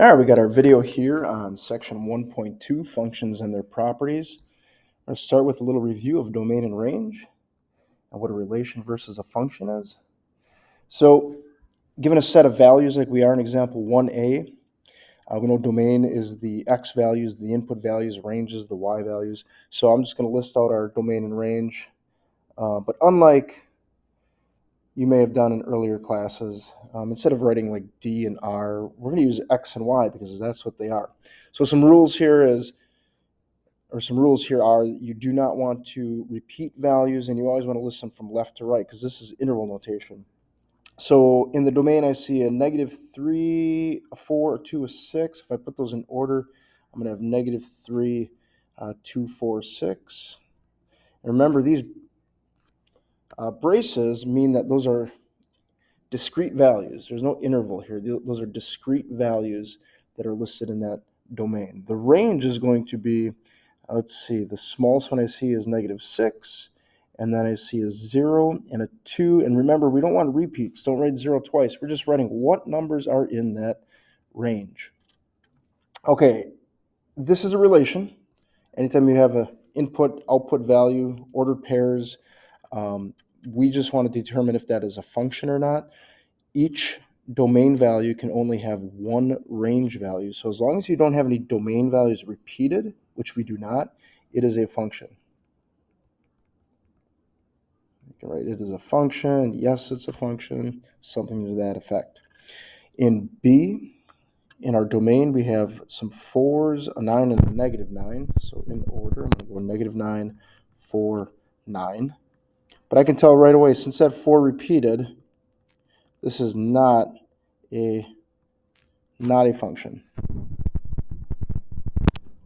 All right, we got our video here on section 1.2, functions and their properties. I'm going to start with a little review of domain and range and what a relation versus a function is. So given a set of values like we are in example 1a, we know domain is the x values, the input values, range is the y values. So I'm just going to list out our domain and range. But unlike you may have done in earlier classes, instead of writing like D and R, we're going to use X and Y because that's what they are. So some rules here are you do not want to repeat values, and you always want to list them from left to right because this is interval notation. So in the domain, I see a -3, a 4, a 2, a 6. If I put those in order, I'm going to have -3, 2, 4, 6. And remember, these braces mean that those are discrete values. There's no interval here. Those are discrete values that are listed in that domain. The range is going to be, let's see, the smallest one I see is -6, and then I see a 0 and a 2. And remember, we don't want repeats. Don't write 0 twice. We're just writing what numbers are in that range. Okay, this is a relation. Anytime you have an input-output value, ordered pairs, we just want to determine if that is a function or not. Each domain value can only have one range value. So as long as you don't have any domain values repeated, which we do not, it is a function. You can write it as a function. Yes, it's a function, something to that effect. In B, in our domain, we have some 4s, a 9, and a -9. So in order, I'm going to go -9, 4, 9. But I can tell right away, since that 4 repeated, this is not a function.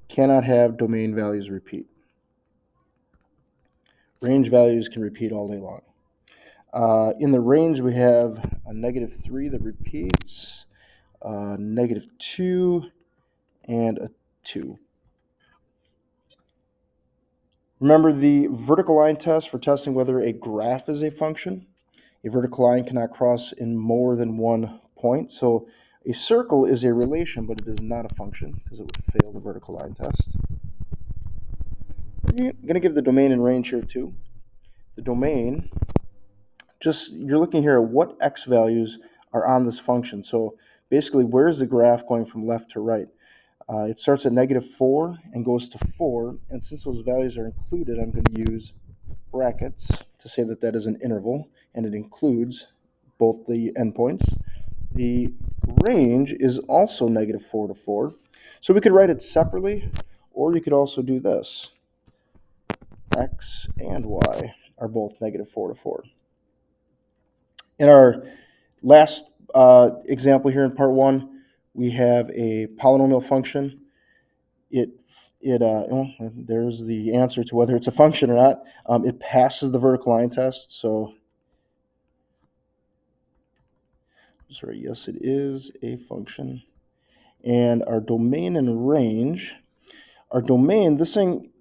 Cannot have domain values repeat. Range values can repeat all day long. In the range, we have a -3 that repeats, a -2, and a 2. Remember the vertical line test for testing whether a graph is a function. A vertical line cannot cross in more than one point. So a circle is a relation, but it is not a function because it would fail the vertical line test. We're going to give the domain and range here too. The domain, you're looking here at what x values are on this function. So basically, where's the graph going from left to right? It starts at -4 and goes to 4. And since those values are included, I'm going to use brackets to say that that is an interval, and it includes both the endpoints. The range is also -4 to 4. So we could write it separately, or you could also do this. X and Y are both -4 to 4. In our last example here in part 1, we have a polynomial function. There's the answer to whether it's a function or not. It passes the vertical line test. So, sorry, yes, it is a function. And our domain and range, our domain, this thing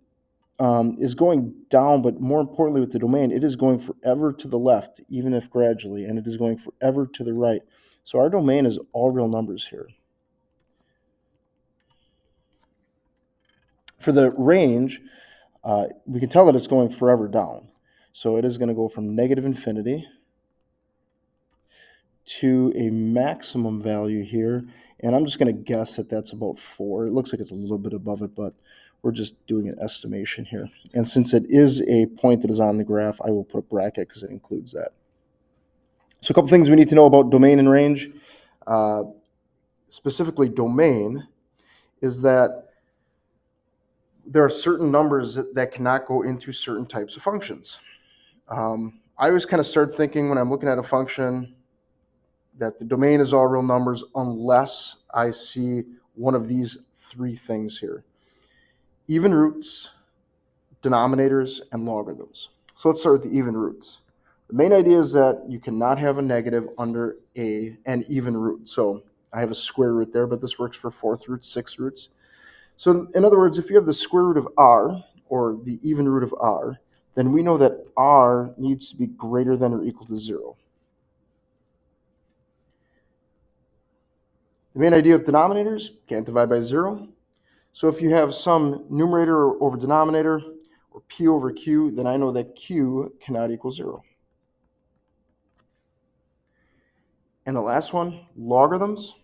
is going down, but more importantly with the domain, it is going forever to the left, even if gradually, and it is going forever to the right. So our domain is all real numbers here. For the range, we can tell that it's going forever down. So it is going to go from -infinity to a maximum value here. And I'm just going to guess that that's about 4. It looks like it's a little bit above it, but we're just doing an estimation here. And since it is a point that is on the graph, I will put a bracket because it includes that. So a couple things we need to know about domain and range. Specifically domain is that there are certain numbers that cannot go into certain types of functions. I always kind of start thinking when I'm looking at a function that the domain is all real numbers unless I see one of these 3 things here: even roots, denominators, and logarithms. So let's start with the even roots. The main idea is that you cannot have a negative under an even root. So I have a square root there, but this works for 4th roots, 6th roots. So in other words, if you have the square root of r, or the even root of r, then we know that r needs to be greater than or equal to 0. The main idea with denominators, can't divide by 0. So if you have some numerator over denominator, or p over q, then I know that q cannot equal 0. And the last one, logarithms.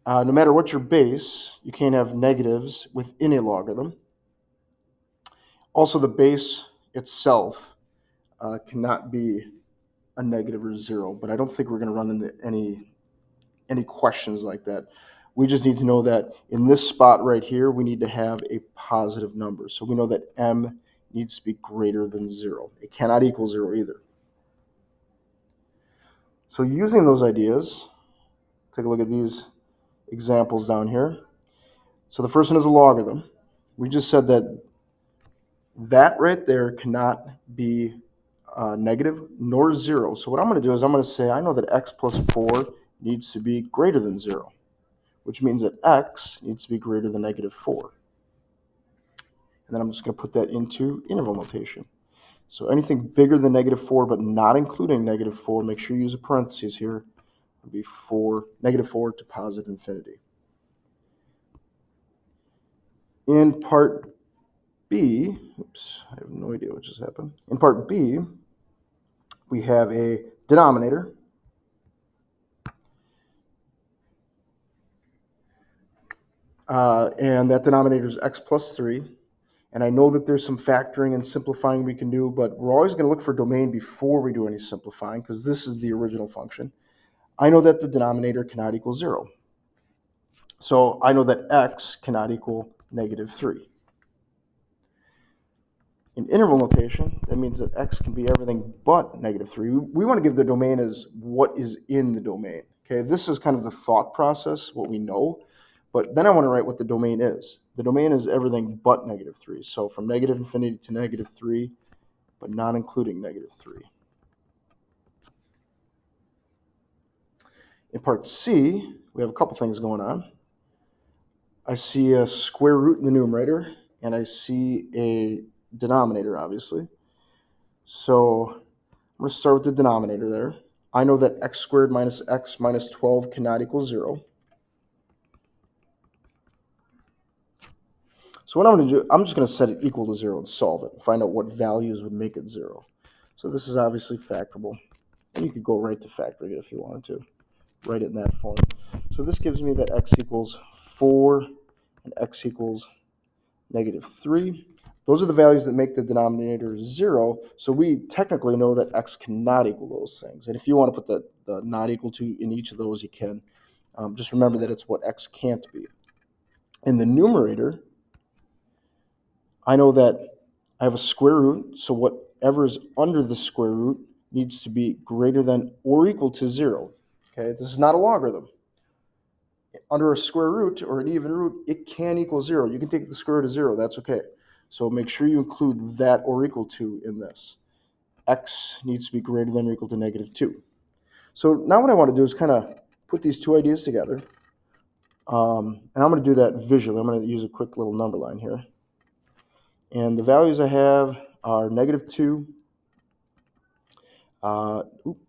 No matter what your base, you can't have negatives within a logarithm. Also, the base itself cannot be a negative or 0, but I don't think we're going to run into any questions like that. We just need to know that in this spot right here, we need to have a positive number. So we know that m needs to be greater than 0. It cannot equal 0 either. So using those ideas, take a look at these examples down here. So the first one is a logarithm. We just said that right there cannot be negative nor 0. So what I'm going to do is I'm going to say I know that x plus 4 needs to be greater than 0, which means that x needs to be greater than negative 4. And then I'm just going to put that into interval notation. So anything bigger than negative 4 but not including negative 4, make sure you use a parentheses here, would be negative 4 to positive infinity. In part B, oops, I have no idea what just happened. In part B, we have a denominator. And that denominator is x plus 3. And I know that there's some factoring and simplifying we can do, but we're always going to look for domain before we do any simplifying because this is the original function. I know that the denominator cannot equal 0. So I know that x cannot equal negative 3. In interval notation, that means that x can be everything but negative 3. We want to give the domain as what is in the domain. Okay, this is kind of the thought process, what we know. But then I want to write what the domain is. The domain is everything but negative 3. So from negative infinity to negative 3, but not including negative 3. In part C, we have a couple things going on. I see a square root in the numerator, and I see a denominator, obviously. So I'm going to start with the denominator there. I know that x squared minus x minus 12 cannot equal 0. So what I'm going to do, I'm just going to set it equal to 0 and solve it, and find out what values would make it 0. So this is obviously factorable. And you could go right to factoring it if you wanted to. Write it in that form. So this gives me that x equals 4 and x equals negative 3. Those are the values that make the denominator 0. So we technically know that x cannot equal those things. And if you want to put the not equal to in each of those, you can. Just remember that it's what x can't be. In the numerator, I know that I have a square root, so whatever is under the square root needs to be greater than or equal to 0. Okay, this is not a logarithm. Under a square root or an even root, it can equal 0. You can take the square root of 0, that's okay. So make sure you include that or equal to in this. X needs to be greater than or equal to negative 2. So now what I want to do is kind of put these two ideas together. And I'm going to do that visually. I'm going to use a quick little number line here. And the values I have are negative 2,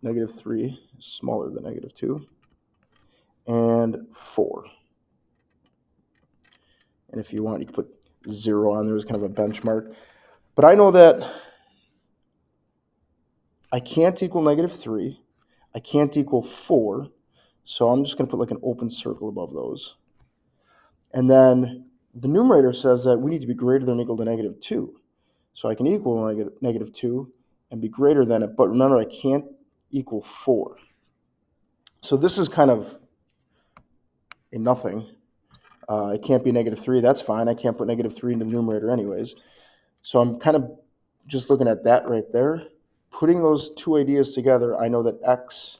negative 3 is smaller than negative 2, and 4. And if you want, you can put 0 on there as kind of a benchmark. But I know that I can't equal negative 3. I can't equal 4. So I'm just going to put like an open circle above those. And then the numerator says that we need to be greater than or equal to negative 2. So I can equal negative 2 and be greater than it. But remember, I can't equal 4. So this is kind of a nothing. It can't be negative 3. That's fine. I can't put negative 3 into the numerator anyways. So I'm kind of just looking at that right there. Putting those two ideas together, I know that x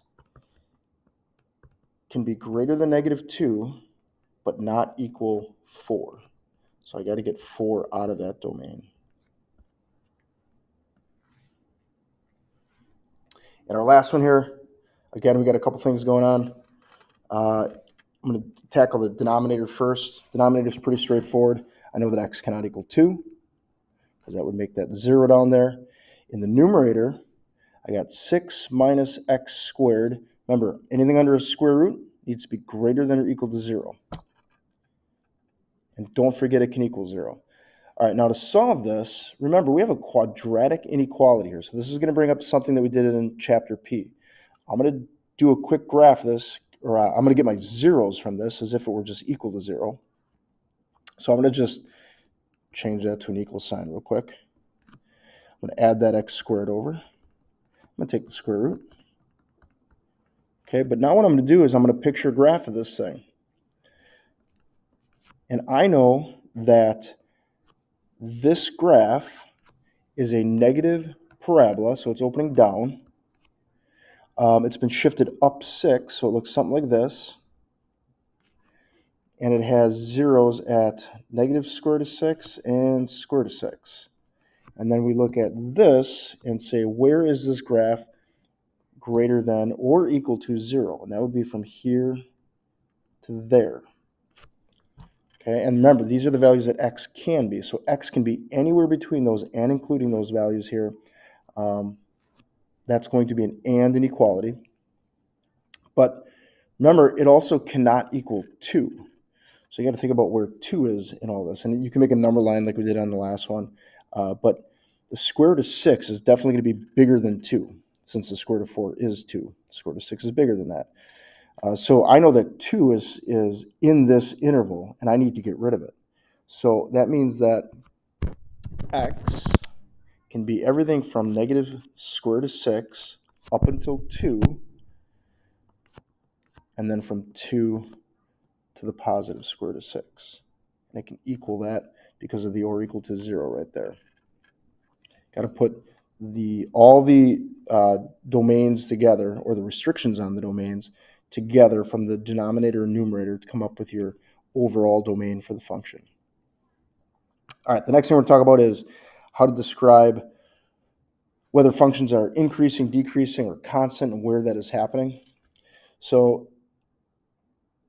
can be greater than negative 2, but not equal 4. So I got to get 4 out of that domain. And our last one here, again, we got a couple things going on. I'm going to tackle the denominator first. Denominator is pretty straightforward. I know that x cannot equal 2, because that would make that 0 down there. In the numerator, I got 6 minus x squared. Remember, anything under a square root needs to be greater than or equal to 0. And don't forget it can equal 0. All right, now to solve this, remember we have a quadratic inequality here. So this is going to bring up something that we did in chapter P. I'm going to do a quick graph of this, or I'm going to get my zeros from this as if it were just equal to 0. So I'm going to just change that to an equal sign real quick. I'm going to add that x squared over. I'm going to take the square root. Okay, but now what I'm going to do is I'm going to picture a graph of this thing. And I know that this graph is a negative parabola, so it's opening down. It's been shifted up 6, so it looks something like this. And it has zeros at negative square root of 6 and square root of 6. And then we look at this and say, where is this graph greater than or equal to 0? And that would be from here to there. Okay, and remember, these are the values that x can be. So x can be anywhere between those and including those values here. That's going to be an and inequality. But remember, it also cannot equal 2. So you got to think about where 2 is in all this. And you can make a number line like we did on the last one. But the square root of 6 is definitely going to be bigger than 2, since the square root of 4 is 2. The square root of 6 is bigger than that. So I know that 2 is in this interval, and I need to get rid of it. So that means that x can be everything from negative square root of 6 up until 2, and then from 2 to the positive square root of 6. And it can equal that because of the or equal to 0 right there. Got to put all the domains together, or the restrictions on the domains together from the denominator and numerator to come up with your overall domain for the function. All right, the next thing we're going to talk about is how to describe whether functions are increasing, decreasing, or constant, and where that is happening. So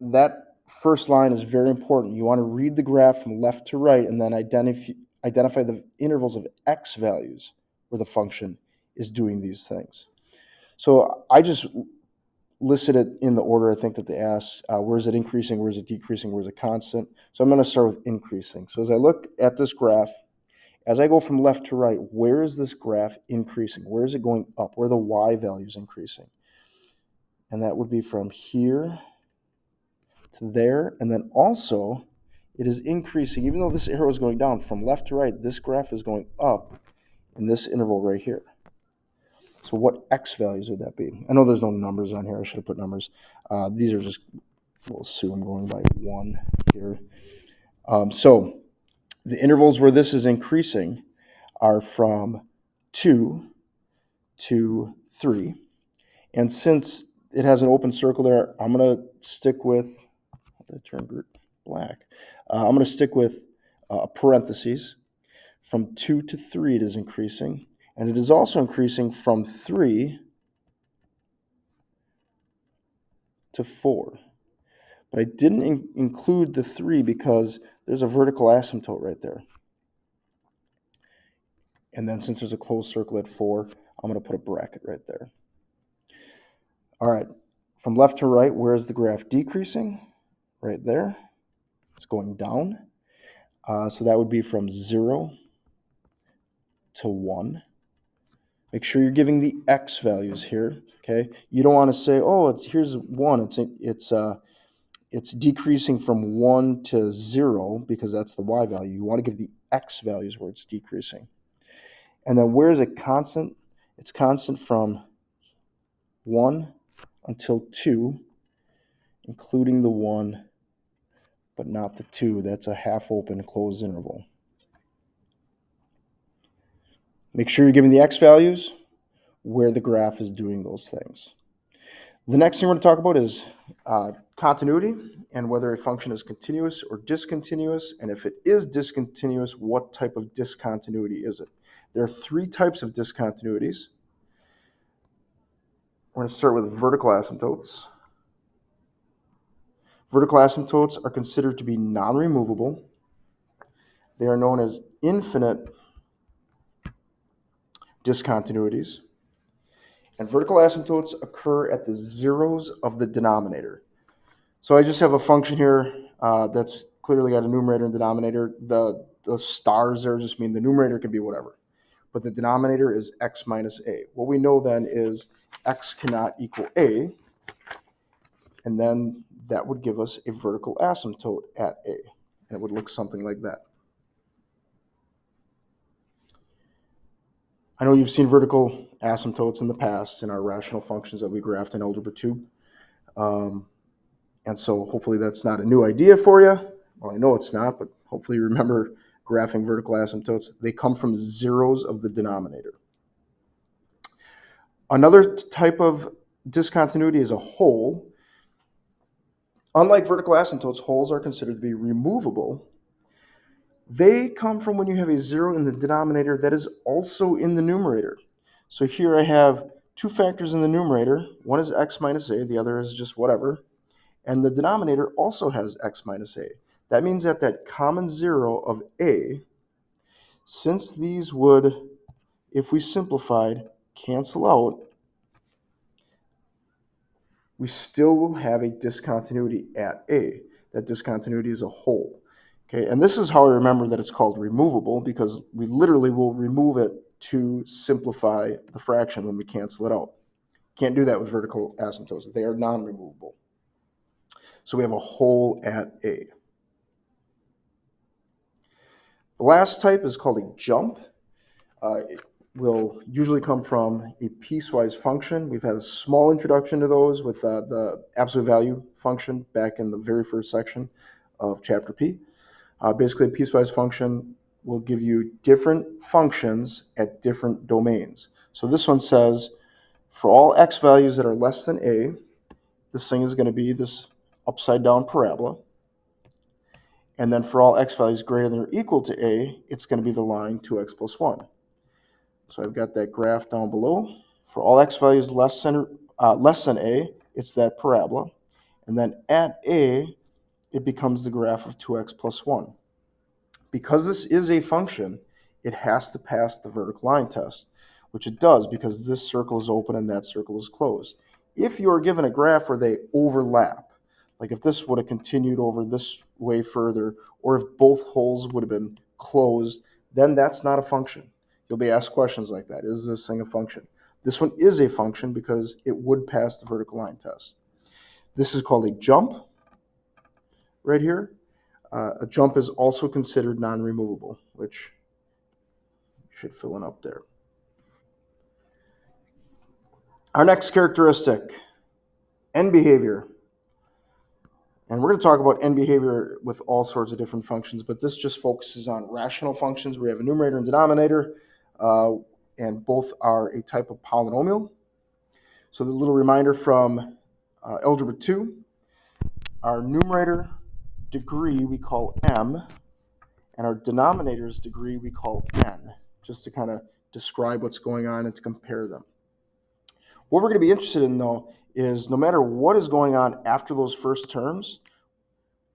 that first line is very important. You want to read the graph from left to right and then identify the intervals of x values where the function is doing these things. So I just listed it in the order I think that they asked. Where is it increasing? Where is it decreasing? Where is it constant? So I'm going to start with increasing. So as I look at this graph, as I go from left to right, where is this graph increasing? Where is it going up? Where are the y values increasing? And that would be from here to there. And then also, it is increasing, even though this arrow is going down, from left to right, this graph is going up in this interval right here. So what x values would that be? I know there's no numbers on here. I should have put numbers. These are just, we'll assume, going by 1 here. So the intervals where this is increasing are from 2 to 3. And since it has an open circle there, I'm going to stick with, that turned black. I'm going to stick with parentheses. From 2 to 3 it is increasing. And it is also increasing from 3 to 4. But I didn't include the 3 because there's a vertical asymptote right there. And then since there's a closed circle at 4, I'm going to put a bracket right there. All right, from left to right, where is the graph decreasing? Right there. It's going down. So that would be from 0 to 1. Make sure you're giving the x values here. Okay, you don't want to say, oh, here's 1. It's decreasing from 1 to 0 because that's the y value. You want to give the x values where it's decreasing. And then where is it constant? It's constant from 1 until 2, including the 1, but not the 2. That's a half open closed interval. Make sure you're giving the x values where the graph is doing those things. The next thing we're going to talk about is continuity and whether a function is continuous or discontinuous. And if it is discontinuous, what type of discontinuity is it? There are 3 types of discontinuities. We're going to start with vertical asymptotes. Vertical asymptotes are considered to be non-removable. They are known as infinite discontinuities. And vertical asymptotes occur at the zeros of the denominator. So I just have a function here that's clearly got a numerator and denominator. The stars there just mean the numerator can be whatever, but the denominator is x minus a. What we know then is x cannot equal a, and then that would give us a vertical asymptote at a, and it would look something like that. I know you've seen vertical asymptotes in the past in our rational functions that we graphed in Algebra 2. And so hopefully that's not a new idea for you. Well, I know it's not, but hopefully you remember graphing vertical asymptotes. They come from zeros of the denominator. Another type of discontinuity is a hole. Unlike vertical asymptotes, holes are considered to be removable. They come from when you have a zero in the denominator that is also in the numerator. So here I have two factors in the numerator. One is x minus a, the other is just whatever. And the denominator also has x minus a. That means that that common zero of a, since these would, if we simplified, cancel out, we still will have a discontinuity at a. That discontinuity is a hole. Okay, and this is how I remember that it's called removable, because we literally will remove it to simplify the fraction when we cancel it out. Can't do that with vertical asymptotes. They are non-removable. So we have a hole at a. The last type is called a jump. It will usually come from a piecewise function. We've had a small introduction to those with the absolute value function back in the very first section of chapter P. Basically, a piecewise function will give you different functions at different domains. So this one says, for all x values that are less than a, this thing is going to be this upside down parabola. And then for all x values greater than or equal to a, it's going to be the line 2x plus 1. So I've got that graph down below. For all x values less than a, it's that parabola. And then at a, it becomes the graph of 2x plus 1. Because this is a function, it has to pass the vertical line test, which it does because this circle is open and that circle is closed. If you are given a graph where they overlap, like if this would have continued over this way further, or if both holes would have been closed, then that's not a function. You'll be asked questions like that. Is this thing a function? This one is a function because it would pass the vertical line test. This is called a jump right here. A jump is also considered non-removable, which you should fill in up there. Our next characteristic, end behavior. And we're going to talk about end behavior with all sorts of different functions, but this just focuses on rational functions. We have a numerator and denominator, and both are a type of polynomial. So the little reminder from Algebra 2, our numerator degree we call m, and our denominator's degree we call n, just to kind of describe what's going on and to compare them. What we're going to be interested in, though, is no matter what is going on after those first terms,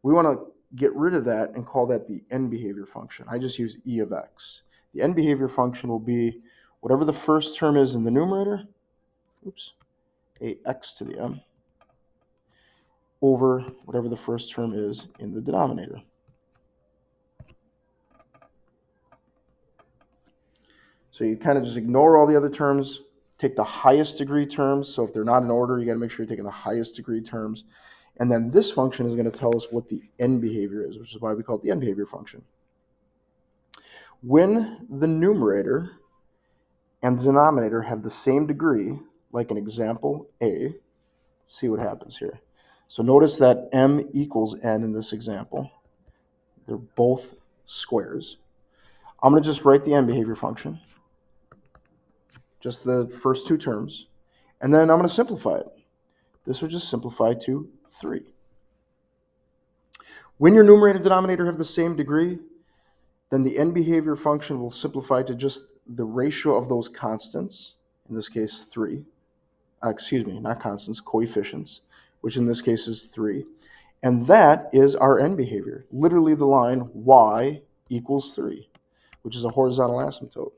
we want to get rid of that and call that the end behavior function. I just use e of x. The end behavior function will be whatever the first term is in the numerator, ax to the m, over whatever the first term is in the denominator. So you kind of just ignore all the other terms, take the highest degree terms. So if they're not in order, you got to make sure you're taking the highest degree terms. And then this function is going to tell us what the end behavior is, which is why we call it the end behavior function. When the numerator and the denominator have the same degree, like in example A, let's see what happens here. So notice that m equals n in this example. They're both squares. I'm going to just write the end behavior function, just the first two terms, and then I'm going to simplify it. This would just simplify to 3. When your numerator and denominator have the same degree, then the end behavior function will simplify to just the ratio of those constants, in this case 3. Not constants, coefficients, which in this case is 3. And that is our end behavior, literally the line y equals 3, which is a horizontal asymptote.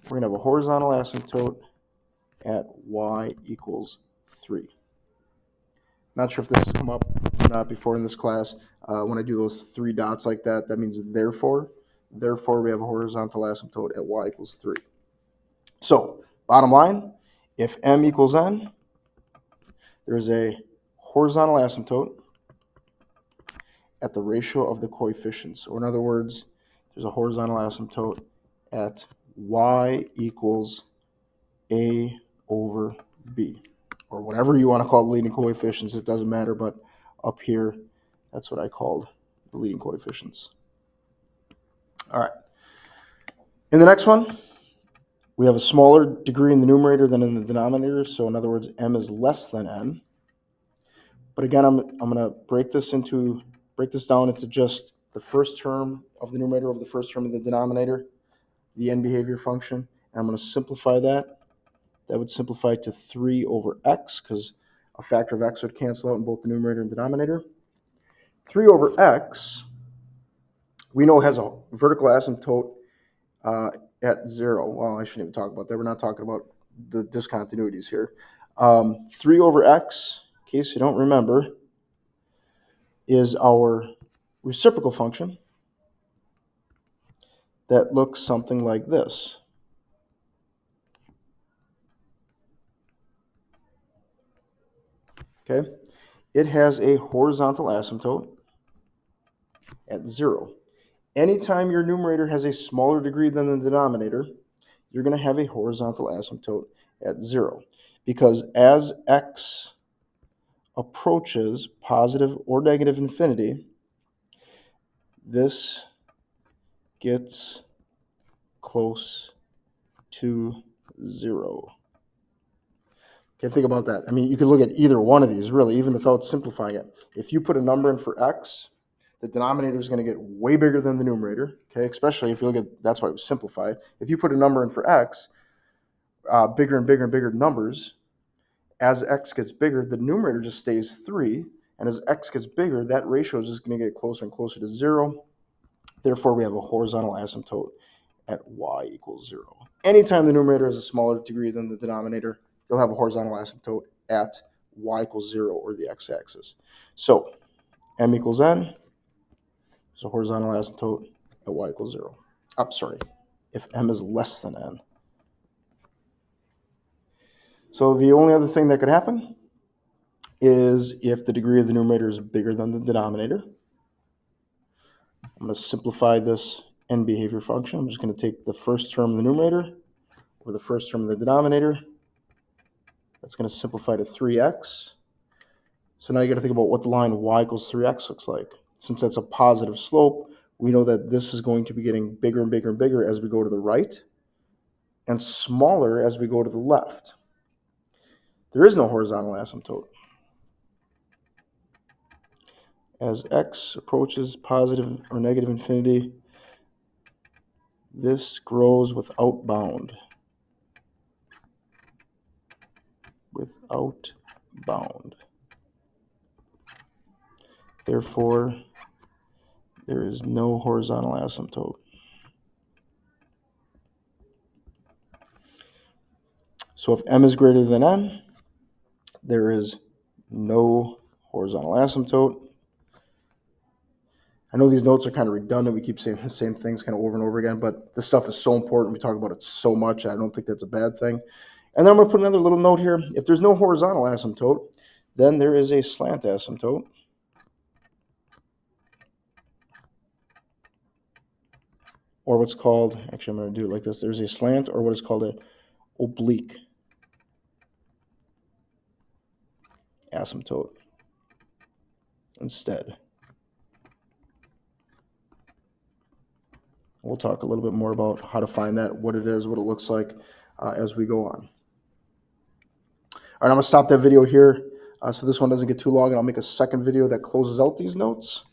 We're going to have a horizontal asymptote at y equals 3. Not sure if this has come up not before in this class. When I do those three dots like that, that means therefore. Therefore, we have a horizontal asymptote at y equals 3. So, bottom line, if m equals n, there's a horizontal asymptote at the ratio of the coefficients. Or in other words, there's a horizontal asymptote at y equals a over b. Or whatever you want to call the leading coefficients, it doesn't matter, but up here, that's what I called the leading coefficients. All right. In the next one, we have a smaller degree in the numerator than in the denominator. So in other words, m is less than n. But again, I'm going to break this down into just the first term of the numerator over the first term of the denominator, the end behavior function. And I'm going to simplify that. That would simplify to 3 over x, because a factor of x would cancel out in both the numerator and denominator. 3 over x, we know has a vertical asymptote at 0. Well, I shouldn't even talk about that. We're not talking about the discontinuities here. 3 over x, in case you don't remember, is our reciprocal function that looks something like this. Okay? It has a horizontal asymptote at 0. Anytime your numerator has a smaller degree than the denominator, you're going to have a horizontal asymptote at 0. Because as x approaches positive or negative infinity, this gets close to 0. Okay, think about that. I mean, you could look at either one of these, really, even without simplifying it. If you put a number in for x, the denominator is going to get way bigger than the numerator, okay, especially if you look at, that's why it was simplified. If you put a number in for x, bigger and bigger and bigger numbers, as x gets bigger, the numerator just stays 3, and as x gets bigger, that ratio is just going to get closer and closer to 0. Therefore, we have a horizontal asymptote at y equals 0. Anytime the numerator has a smaller degree than the denominator, you'll have a horizontal asymptote at y equals 0, or the x-axis. So, m equals n is a horizontal asymptote at y equals 0. I'm sorry, if m is less than n. So the only other thing that could happen is if the degree of the numerator is bigger than the denominator. I'm going to simplify this end behavior function. I'm just going to take the first term of the numerator over the first term of the denominator. That's going to simplify to 3x. So now you got to think about what the line y equals 3x looks like. Since that's a positive slope, we know that this is going to be getting bigger and bigger and bigger as we go to the right, and smaller as we go to the left. There is no horizontal asymptote. As x approaches positive or negative infinity, this grows without bound. Without bound. Therefore, there is no horizontal asymptote. So if m is greater than n, there is no horizontal asymptote. I know these notes are kind of redundant. We keep saying the same things kind of over and over again, but this stuff is so important. We talk about it so much. I don't think that's a bad thing. And then I'm going to put another little note here. If there's no horizontal asymptote, then there is a slant asymptote. Or what's called, actually I'm going to do it like this. There's a slant, or what is called an oblique asymptote instead. We'll talk a little bit more about how to find that, what it is, what it looks like as we go on. All right, I'm going to stop that video here so this one doesn't get too long, and I'll make a second video that closes out these notes.